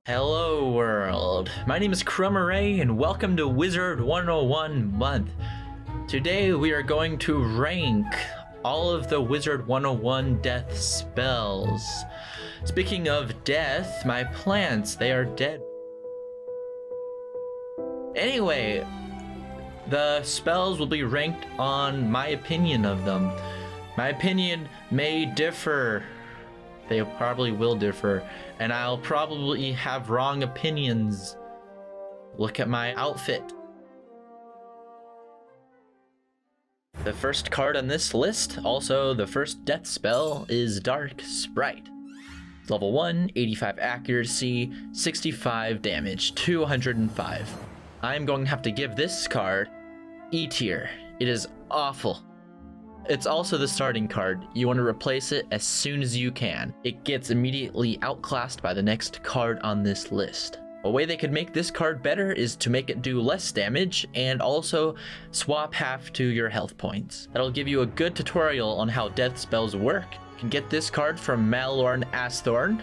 Hello world, my name is Chromaray and welcome to Wizard101 month. Today we are going to rank all of the Wizard101 death spells. Speaking of death, my plants, they are dead. Anyway, the spells will be ranked on my opinion of them. My opinion may differ. They probably will differ, and I'll probably have wrong opinions. Look at my outfit. The first card on this list, also the first death spell, is Dark Sprite. Level 1, 85 accuracy, 65 damage, 205. I'm going to have to give this card E tier. It is awful. It's also the starting card. You want to replace it as soon as you can. It gets immediately outclassed by the next card on this list. A way they could make this card better is to make it do less damage and also swap half to your health points. That'll give you a good tutorial on how death spells work. You can get this card from Malorn Ashthorn.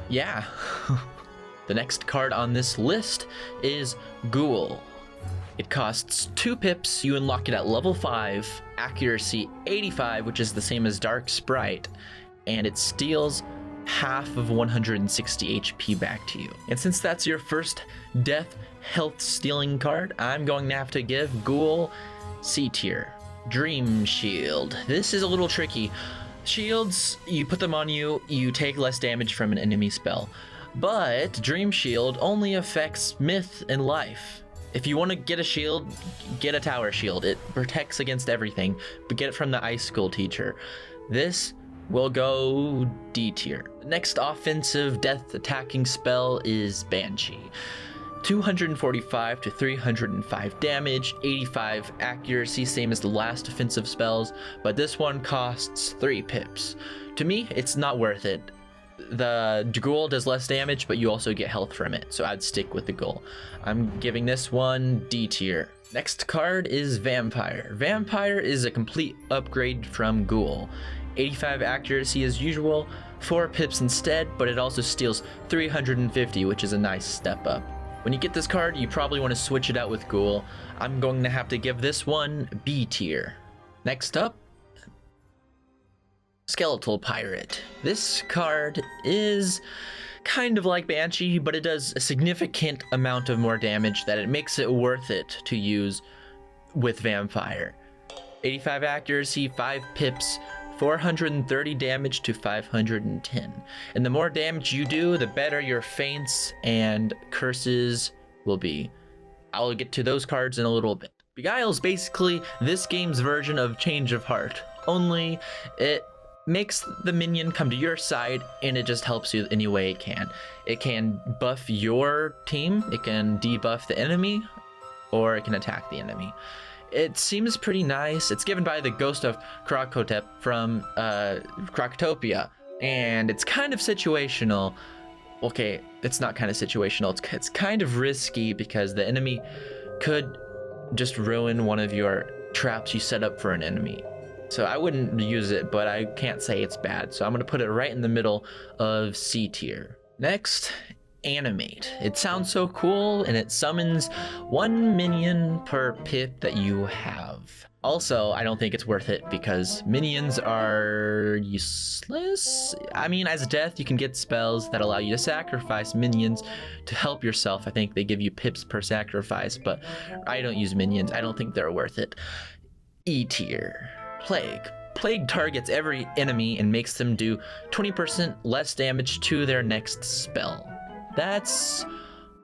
Yeah. The next card on this list is Ghoul. It costs 2 pips, you unlock it at level 5, accuracy 85, which is the same as Dark Sprite, and it steals half of 160 HP back to you. And since that's your first death health stealing card, I'm going to have to give Ghoul C tier. Dream Shield. This is a little tricky. Shields, you put them on you, you take less damage from an enemy spell. But Dream Shield only affects Myth and Life. If you want to get a shield, get a tower shield. It protects against everything, but get it from the ice school teacher. This will go D tier. The next offensive death attacking spell is Banshee. 245 to 305 damage, 85 accuracy, same as the last offensive spells, but this one costs 3 pips. To me, it's not worth it. The Ghoul does less damage, but you also get health from it, so I'd stick with the Ghoul. I'm giving this one D tier. Next card is Vampire. Vampire is a complete upgrade from Ghoul. 85 accuracy as usual, 4 pips instead, but it also steals 350, which is a nice step up. When you get this card, you probably want to switch it out with Ghoul. I'm going to have to give this one B tier. Next up, Skeletal Pirate. This card is kind of like Banshee, but it does a significant amount of more damage that it makes it worth it to use with Vampire. 85 accuracy, 5 pips, 430 damage to 510. And the more damage you do, the better your feints and curses will be. I'll get to those cards in a little bit. Beguile's basically this game's version of Change of Heart, only it makes the minion come to your side and it just helps you any way it can. It can buff your team, it can debuff the enemy, or it can attack the enemy. It seems pretty nice. It's given by the ghost of Krokotep from Krokotopia, and it's kind of situational. Okay, it's not kind of situational, it's kind of risky because the enemy could just ruin one of your traps you set up for an enemy. So I wouldn't use it, but I can't say it's bad. So I'm going to put it right in the middle of C tier. Next, Animate. It sounds so cool, and it summons 1 minion per pip that you have. Also, I don't think it's worth it because minions are useless. I mean, as death, you can get spells that allow you to sacrifice minions to help yourself. I think they give you pips per sacrifice, but I don't use minions. I don't think they're worth it. E tier. Plague. Plague targets every enemy and makes them do 20% less damage to their next spell. That's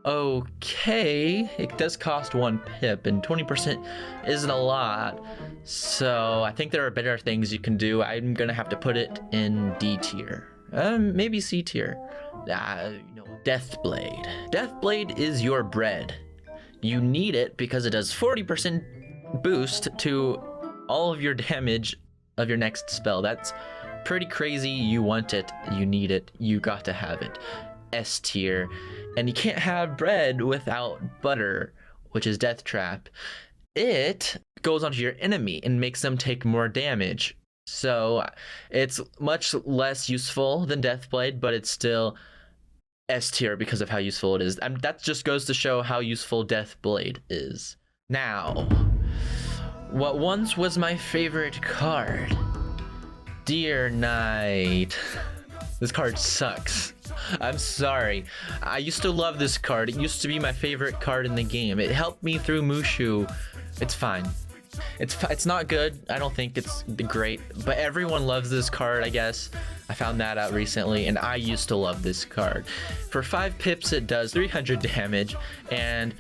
okay. It does cost 1 pip and 20% isn't a lot. So I think there are better things you can do. I'm gonna have to put it in D tier. Maybe C tier. Deathblade. Deathblade is your bread. You need it because it does 40% boost to all of your damage of your next spell. That's pretty crazy. You want it, you need it, you got to have it. S tier. And you can't have bread without butter, which is Death Trap. It goes onto your enemy and makes them take more damage. So it's much less useful than Deathblade, but it's still S tier because of how useful it is. That just goes to show how useful Death Blade is. Now, what once was my favorite card, Dear Knight. This card sucks. I'm sorry. I used to love this card. It used to be my favorite card in the game. It helped me through Mushu. It's fine. It's not good. I don't think it's great, but everyone loves this card, I guess. I found that out recently, and I used to love this card. For 5 pips, it does 300 damage, and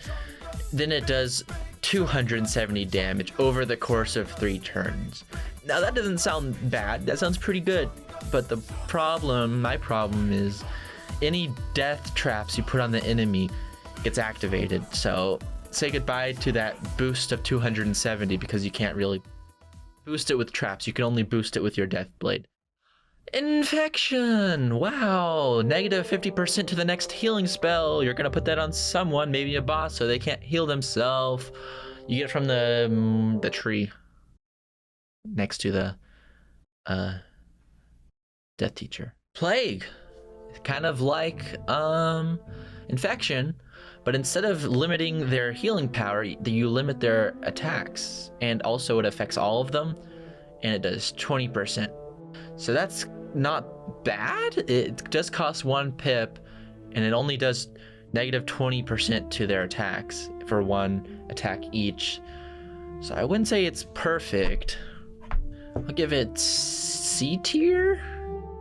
then it does 270 damage over the course of 3 turns. Now that doesn't sound bad. That sounds pretty good. But my problem is any death traps you put on the enemy gets activated. So say goodbye to that boost of 270 because you can't really boost it with traps. You can only boost it with your Death Blade. Infection! Wow! Negative 50% to the next healing spell. You're gonna put that on someone, maybe a boss, so they can't heal themselves. You get it from the tree next to the Death Teacher. Plague! Kind of like Infection, but instead of limiting their healing power, you limit their attacks, and also it affects all of them, and it does 20%. So that's not bad. It does cost 1 pip, and it only does negative 20% to their attacks for 1 attack each. So I wouldn't say it's perfect. I'll give it C tier.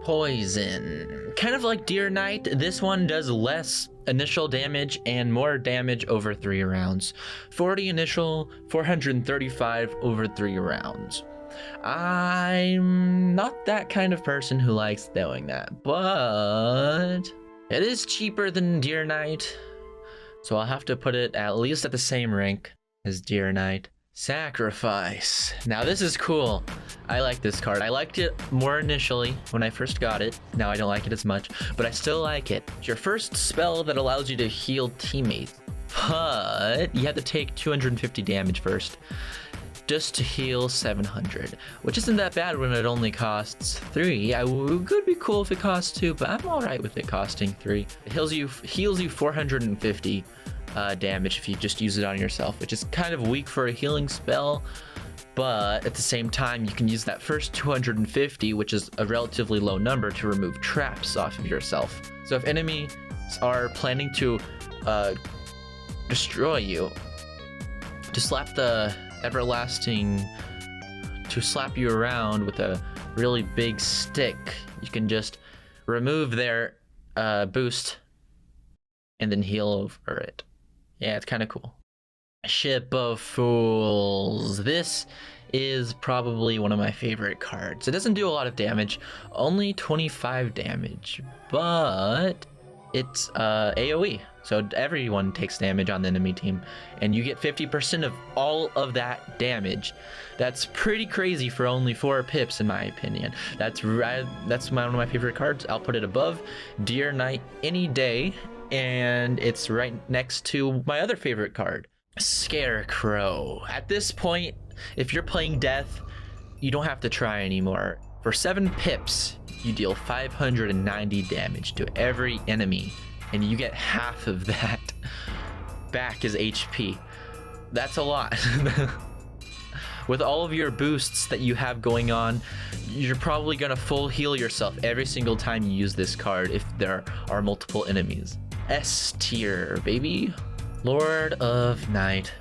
Poison. Kind of like Dear Knight, this one does less initial damage and more damage over 3 rounds. 40 initial, 435 over 3 rounds. I'm not that kind of person who likes doing that, but it is cheaper than Dear Knight, so I'll have to put it at least at the same rank as Dear Knight. Sacrifice. Now this is cool. I like this card. I liked it more initially when I first got it. Now I don't like it as much, but I still like it. It's your first spell that allows you to heal teammates, but you have to take 250 damage first just to heal 700, which isn't that bad when it only costs 3. It could be cool if it costs 2, but I'm all right with it costing 3. It heals you 450 damage if you just use it on yourself, which is kind of weak for a healing spell, but at the same time you can use that first 250, which is a relatively low number, to remove traps off of yourself. So if enemies are planning to destroy you, to slap the everlasting, to slap you around with a really big stick, you can just remove their boost and then heal over it. Yeah, it's kind of cool. Ship of Fools. This is probably one of my favorite cards. It doesn't do a lot of damage, only 25 damage, but it's AoE, so everyone takes damage on the enemy team, and you get 50% of all of that damage. That's pretty crazy for only 4 pips, in my opinion. That's one of my favorite cards. I'll put it above Dear Knight any day, and it's right next to my other favorite card, Scarecrow. At this point, if you're playing Death, you don't have to try anymore. For 7 pips, you deal 590 damage to every enemy, and you get half of that back as HP. That's a lot. With all of your boosts that you have going on, you're probably gonna full heal yourself every single time you use this card if there are multiple enemies. S tier, baby. Lord of Night.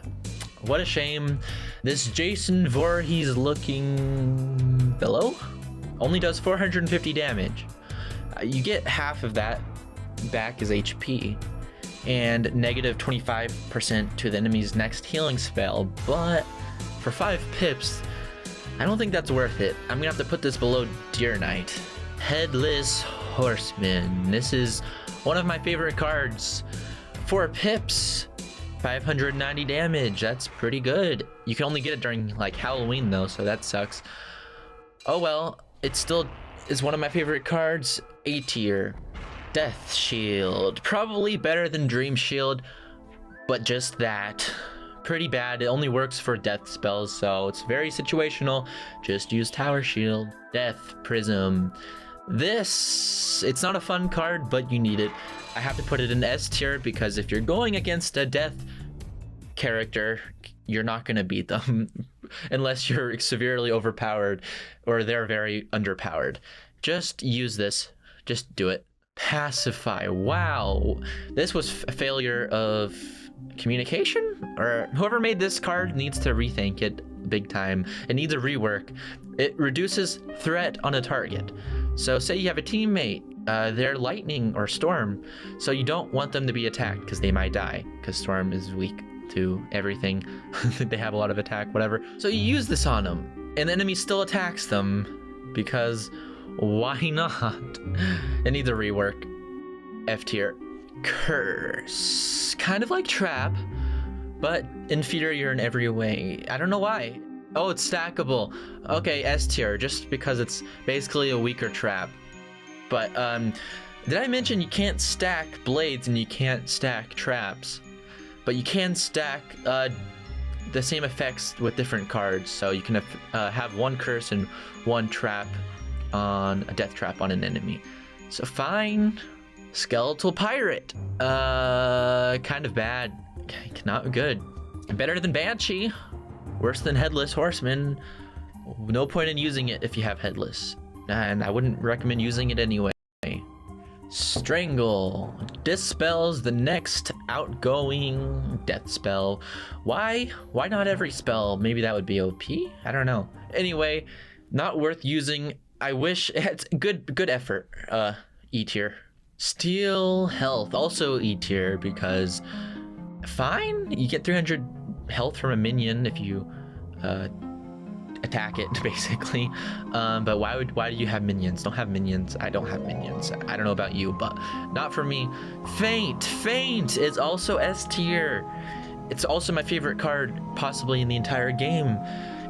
What a shame. This Jason Voorhees looking fellow only does 450 damage. You get half of that back as HP and negative 25% to the enemy's next healing spell, but for 5 pips, I don't think that's worth it. I'm gonna have to put this below Dear Knight. Headless Horseman. This is one of my favorite cards. 4 pips, 590 damage. That's pretty good. You can only get it during like Halloween though, so that sucks. Oh well, it still is one of my favorite cards. A tier. Death Shield. Probably better than Dream Shield, but just that. Pretty bad. It only works for death spells, so it's very situational. Just use Tower Shield. Death Prism. This, it's not a fun card, but you need it. I have to put it in S tier because if you're going against a death character, you're not going to beat them unless you're severely overpowered or they're very underpowered. Just use this. Just do it. Pacify. Wow. This was a failure of communication, or whoever made this card needs to rethink it big time. It needs a rework. It reduces threat on a target. So say you have a teammate, they're lightning or storm, so you don't want them to be attacked because they might die because storm is weak to everything. They have a lot of attack, whatever. So you use this on them and the enemy still attacks them because why not? It needs a rework. F tier. Curse. Kind of like trap, but inferior in every way. I don't know why. Oh, it's stackable. Okay, S tier, just because it's basically a weaker trap. But did I mention you can't stack blades and you can't stack traps? But you can stack the same effects with different cards. So you can have one curse and one trap on a death trap on an enemy. So fine. Skeletal pirate. Kind of bad. Not good. Better than banshee. Worse than headless horseman. No point in using it if you have headless. And I wouldn't recommend using it anyway. Strangle. Dispels the next outgoing death spell. Why? Why not every spell? Maybe that would be OP? I don't know. Anyway, not worth using. I wish it's good effort. E tier. Steal health. Also E tier because fine. You get 300 health from a minion if you attack it, basically. But why do you have minions? Don't have minions. I don't have minions. I don't know about you, but not for me. Feint is also S tier. It's also my favorite card possibly in the entire game.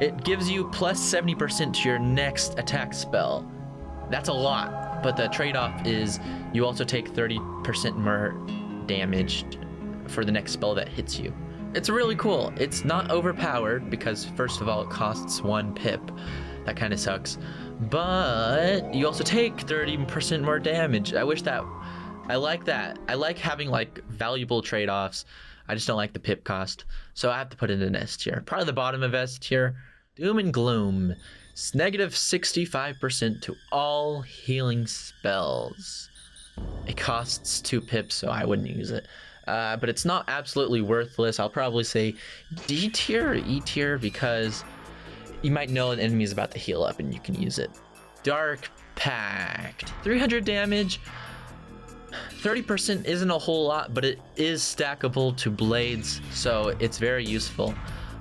It gives you plus 70% to your next attack spell. That's a lot, but the trade-off is you also take 30% more damage for the next spell that hits you. It's really cool. It's not overpowered because first of all it costs 1 pip. That kind of sucks. But you also take 30% more damage. I wish that, I like that. I like having like valuable trade-offs. I just don't like the pip cost. So I have to put it in S tier. Probably the bottom of S tier. Doom and Gloom. It's negative 65% to all healing spells. It costs 2 pips, so I wouldn't use it. But it's not absolutely worthless. I'll probably say D tier or E tier because you might know an enemy is about to heal up and you can use it. Dark Pact. 300 damage. 30% isn't a whole lot, but it is stackable to blades, so it's very useful.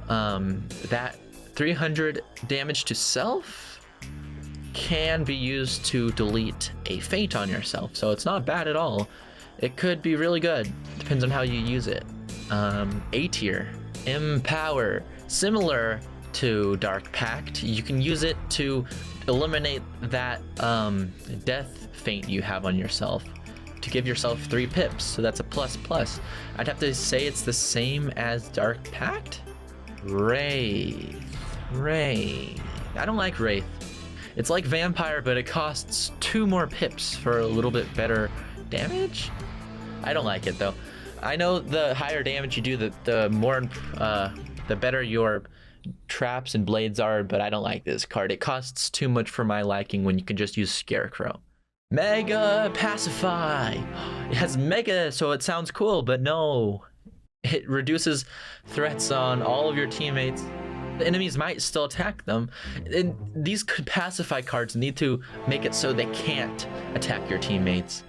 That 300 damage to self can be used to delete a feint on yourself, so it's not bad at all. It could be really good. Depends on how you use it. A tier. Empower. Similar to Dark Pact, you can use it to eliminate that death feint you have on yourself to give yourself 3 pips, so that's a plus. I'd have to say it's the same as Dark Pact. Wraith. I don't like Wraith. It's like Vampire, but it costs 2 more pips for a little bit better damage. I don't like it though. I know the higher damage you do, the better your traps and blades are, but I don't like this card. It costs too much for my liking when you can just use Scarecrow. Mega Pacify. It has Mega, so it sounds cool, but no. It reduces threats on all of your teammates. The enemies might still attack them. And these Pacify cards need to make it so they can't attack your teammates.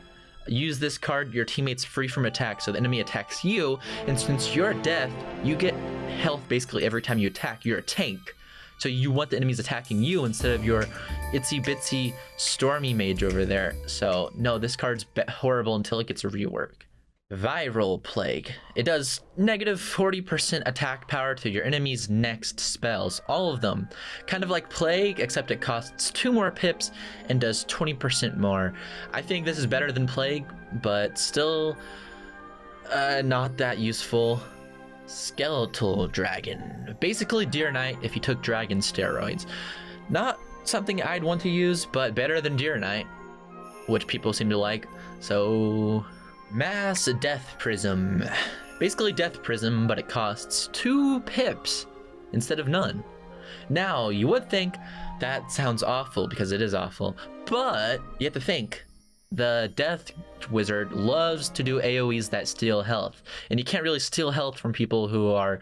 Use this card, your teammate's free from attack, so the enemy attacks you, and since you're death, you get health basically every time you attack. You're a tank, so you want the enemies attacking you instead of your itsy bitsy stormy mage over there. So no, this card's horrible until it gets a rework. Viral Plague. It does negative 40% attack power to your enemy's next spells, all of them. Kind of like Plague, except it costs 2 more pips and does 20% more. I think this is better than Plague, but still not that useful. Skeletal Dragon. Basically Deer Knight if you took dragon steroids. Not something I'd want to use, but better than Deer Knight. which people seem to like. So, Mass Death Prism. Basically Death Prism, but it costs 2 pips instead of none. Now, you would think that sounds awful, because it is awful, but you have to think. The Death Wizard loves to do AoEs that steal health, and you can't really steal health from people who are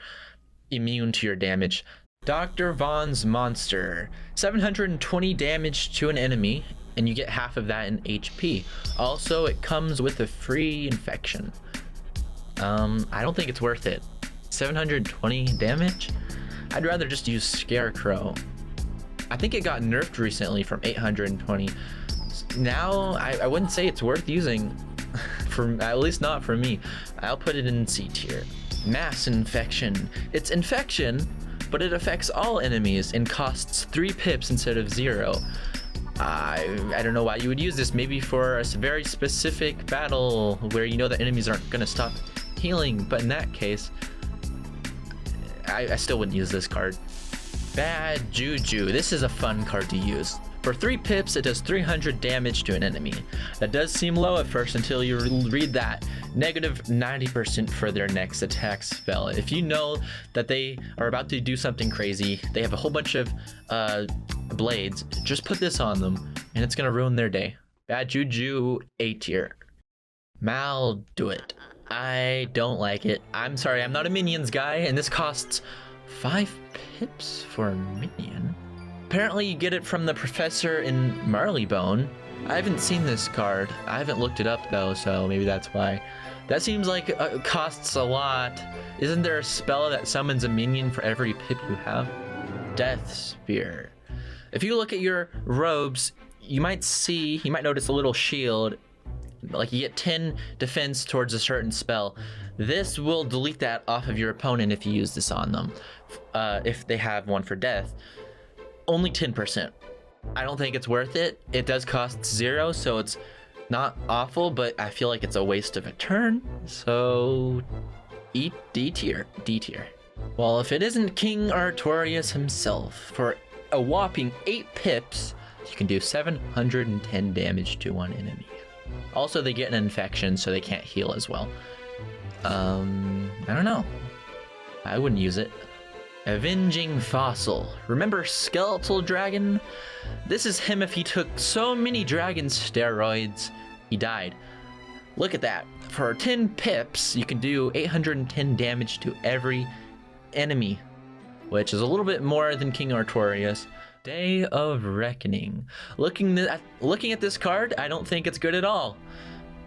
immune to your damage. Dr. Vaughn's Monster. 720 damage to an enemy, and you get half of that in HP. Also, it comes with a free infection. I don't think it's worth it. 720 damage? I'd rather just use Scarecrow. I think it got nerfed recently from 820. Now, I wouldn't say it's worth using, at least not for me. I'll put it in C tier. Mass Infection. It's infection, but it affects all enemies and costs 3 pips instead of 0. I don't know why you would use this. Maybe for a very specific battle where you know the enemies aren't going to stop healing, but in that case, I still wouldn't use this card. Bad Juju. This is a fun card to use. For 3 pips, it does 300 damage to an enemy. That does seem low at first until you read that. Negative 90% for their next attack spell. If you know that they are about to do something crazy, they have a whole bunch of blades, just put this on them and it's gonna ruin their day. Bad Juju, A tier. Malduit. I don't like it. I'm sorry, I'm not a minions guy, and this costs 5 pips for a minion. Apparently you get it from the professor in Marleybone. I haven't seen this card. I haven't looked it up though, so maybe that's why. That seems like it costs a lot. Isn't there a spell that summons a minion for every pip you have? Death Spear. If you look at your robes, you might notice a little shield. Like you get 10 defense towards a certain spell. This will delete that off of your opponent if you use this on them. If they have one for death. Only 10%. I don't think it's worth it. It does cost 0, so it's not awful, but I feel like it's a waste of a turn. So D tier. Well, if it isn't King Artorias himself, for a whopping 8 pips, you can do 710 damage to one enemy. Also, they get an infection, so they can't heal as well. I don't know. I wouldn't use it. Avenging Fossil. Remember Skeletal Dragon? This is him if he took so many dragon steroids, he died. Look at that. For 10 pips, you can do 810 damage to every enemy, which is a little bit more than King Artorias. Day of Reckoning. Looking at this card, I don't think it's good at all.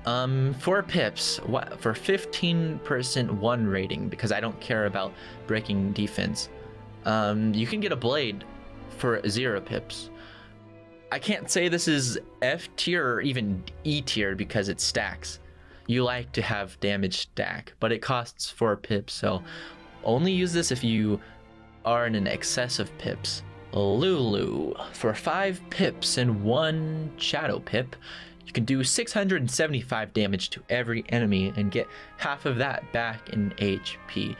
4 pips for 15% 1 rating, because I don't care about breaking defense. You can get a blade for 0 pips. I can't say this is F tier or even E tier because it stacks. You like to have damage stack, but it costs 4 pips, so only use this if you are in an excess of pips. Lulu. For 5 pips and 1 shadow pip, you can do 675 damage to every enemy and get half of that back in HP.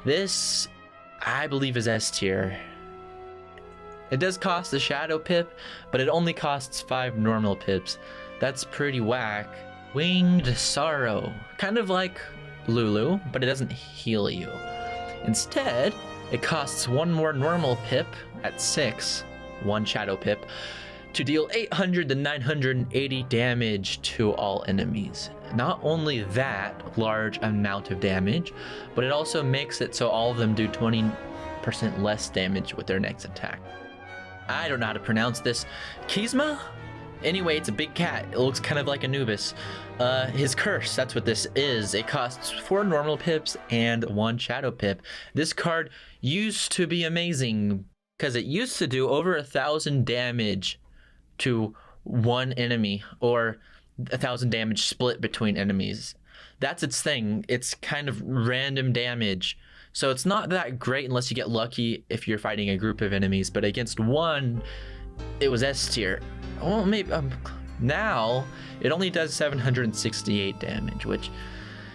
This, I believe, is S tier. It does cost the shadow pip, but it only costs 5 normal pips. That's pretty whack. Winged Sorrow. Kind of like Lulu, but it doesn't heal you. Instead, it costs 1 more normal pip at 6, 1 shadow pip, to deal 800 to 980 damage to all enemies. Not only that large amount of damage, but it also makes it so all of them do 20% less damage with their next attack. I don't know how to pronounce this. Kisma? Anyway, it's a big cat. It looks kind of like Anubis. His curse, that's what this is. It costs 4 normal pips and 1 shadow pip. This card used to be amazing because it used to do over 1,000 damage to one enemy, or 1,000 damage split between enemies. That's its thing. It's kind of random damage. So it's not that great unless you get lucky if you're fighting a group of enemies, but against one, it was S tier. Well, maybe now it only does 768 damage, which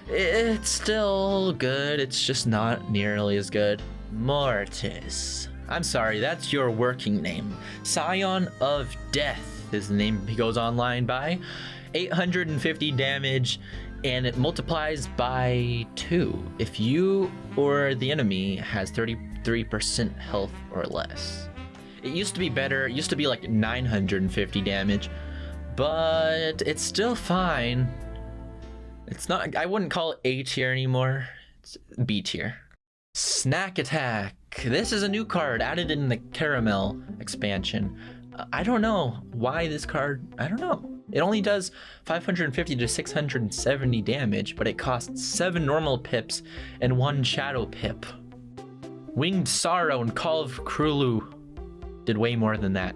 it's still good. It's just not nearly as good. Mortis. I'm sorry, that's your working name. Scion of Death. is the name he goes online by. 850 damage, and it multiplies by 2 if you or the enemy has 33% health or less. It used to be better. It used to be like 950 damage, but it's still fine. It's not, I wouldn't call it A tier anymore. It's B tier. Snack Attack. This is a new card added in the Caramel expansion. I don't know why this card, I don't know. It only does 550 to 670 damage, but it costs 7 normal pips and 1 shadow pip. Winged Sorrow and Call of Cthulhu did way more than that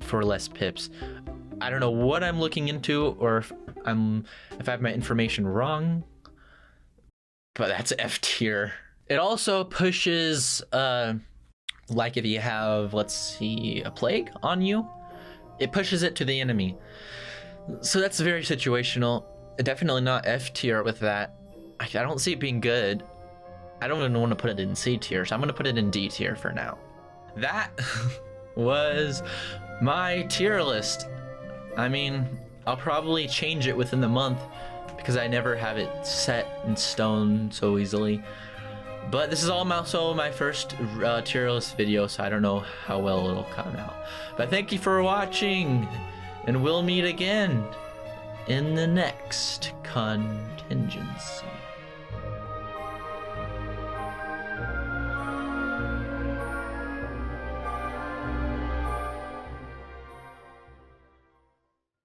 for less pips. I don't know what I'm looking into, or if I have my information wrong, but that's F tier. It also pushes, like if you have, let's see, a plague on you, it pushes it to the enemy. So that's very situational. Definitely not F tier with that. I don't see it being good. I don't even want to put it in C tier, so I'm going to put it in D tier for now. That was my tier list. I mean, I'll probably change it within the month because I never have it set in stone so easily. But this is also my first tier list video, so I don't know how well it'll come out. But thank you for watching, and we'll meet again in the next contingency.